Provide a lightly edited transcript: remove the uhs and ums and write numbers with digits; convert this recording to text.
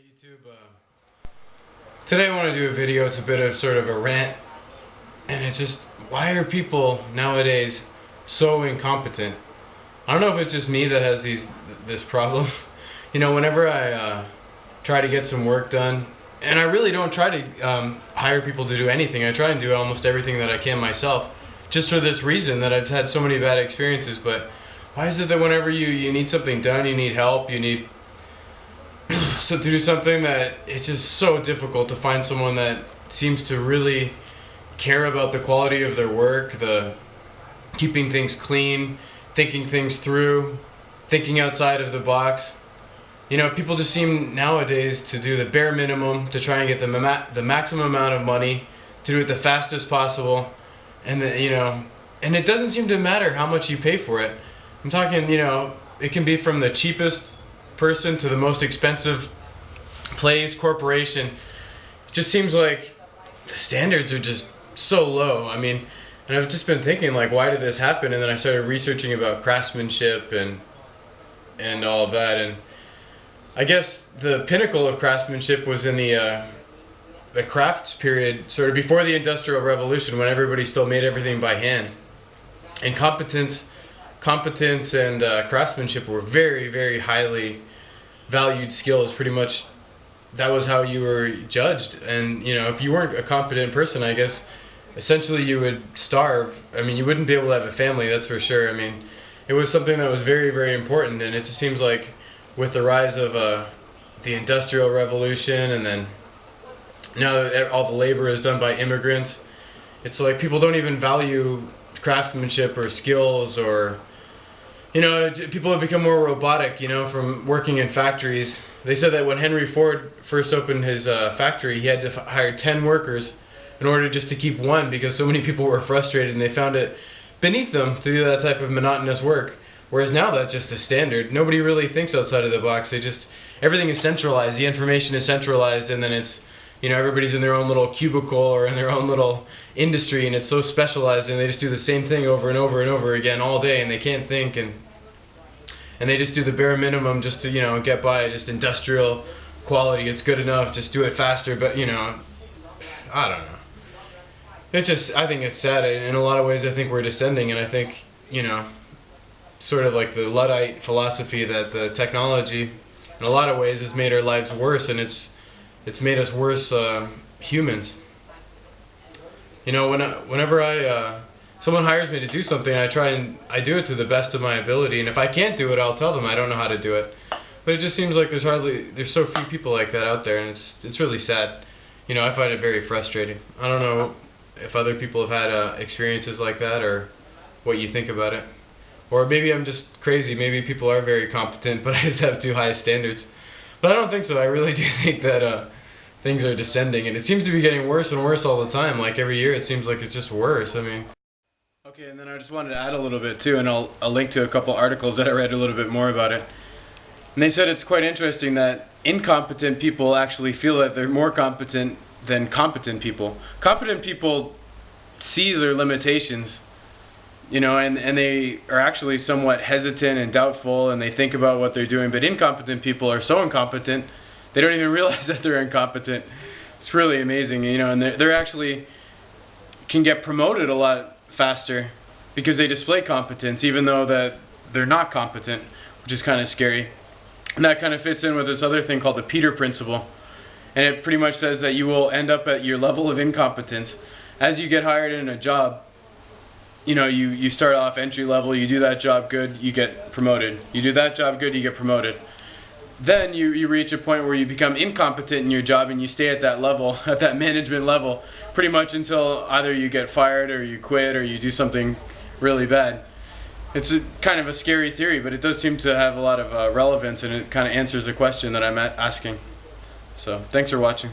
Hey YouTube, today I want to do a video. It's a bit of sort of a rant, and it's just, why are people nowadays so incompetent? I don't know if it's just me that has this problem. You know, whenever I try to get some work done, and I really don't try to hire people to do anything. I try and do almost everything that I can myself, just for this reason that I've had so many bad experiences. But why is it that whenever you need something done, you need help, you need so to do something, that it's just so difficult to find someone that seems to really care about the quality of their work, the keeping things clean, thinking things through, thinking outside of the box. You know, people just seem nowadays to do the bare minimum to try and get the maximum amount of money, to do it the fastest possible, and and it doesn't seem to matter how much you pay for it. I'm talking, it can be from the cheapest person to the most expensive place, corporation. It just seems like the standards are just so low. I mean, and I've just been thinking, like, why did this happen? And then I started researching about craftsmanship and all of that, and I guess the pinnacle of craftsmanship was in the crafts period, sort of before the Industrial Revolution, when everybody still made everything by hand. And competence and craftsmanship were very, very highly valued skills. Pretty much that was how you were judged. And if you weren't a competent person, I guess essentially you would starve. I mean, you wouldn't be able to have a family, that's for sure. I mean, it was something that was very, very important. And it just seems like with the rise of the Industrial Revolution, and then now that all the labor is done by immigrants, it's like people don't even value craftsmanship or skills, or people have become more robotic, from working in factories. They said that when Henry Ford first opened his factory, he had to hire 10 workers in order just to keep one, because so many people were frustrated and they found it beneath them to do that type of monotonous work. Whereas now that's just the standard. Nobody really thinks outside of the box. Everything is centralized. The information is centralized, and then it's, everybody's in their own little cubicle or in their own little industry, and it's so specialized, and they just do the same thing over and over and over again all day, and they can't think, and they just do the bare minimum just to, get by. Just industrial quality, it's good enough, just do it faster. But I don't know. I think it's sad. In a lot of ways I think we're descending, and I think, sort of like the Luddite philosophy, that the technology in a lot of ways has made our lives worse, and it's made us worse humans. Whenever someone hires me to do something, I do it to the best of my ability, and if I can't do it, I'll tell them I don't know how to do it. But it just seems like there's so few people like that out there, and it's really sad. I find it very frustrating. I don't know if other people have had experiences like that, or what you think about it. Or maybe I'm just crazy. Maybe people are very competent, but I just have too high standards. But I don't think so. I really do think that things are descending, and it seems to be getting worse and worse all the time. Like every year it seems like it's just worse. I mean, okay, and then I just wanted to add a little bit too, and I'll link to a couple articles that I read a little bit more about it. And they said it's quite interesting that incompetent people actually feel that they're more competent than competent people. Competent people see their limitations, and they are actually somewhat hesitant and doubtful, and they think about what they're doing. But incompetent people are so incompetent, they don't even realize that they're incompetent. It's really amazing, and they're actually can get promoted a lot faster because they display competence, even though that they're not competent, which is kind of scary. And that kind of fits in with this other thing called the Peter Principle. And it pretty much says that you will end up at your level of incompetence. As you get hired in a job, you start off entry level, you do that job good, you get promoted. You do that job good, you get promoted. Then you reach a point where you become incompetent in your job, and you stay at that level, at that management level, pretty much until either you get fired, or you quit, or you do something really bad. It's kind of a scary theory, but it does seem to have a lot of relevance, and it kind of answers the question that I'm asking. So, thanks for watching.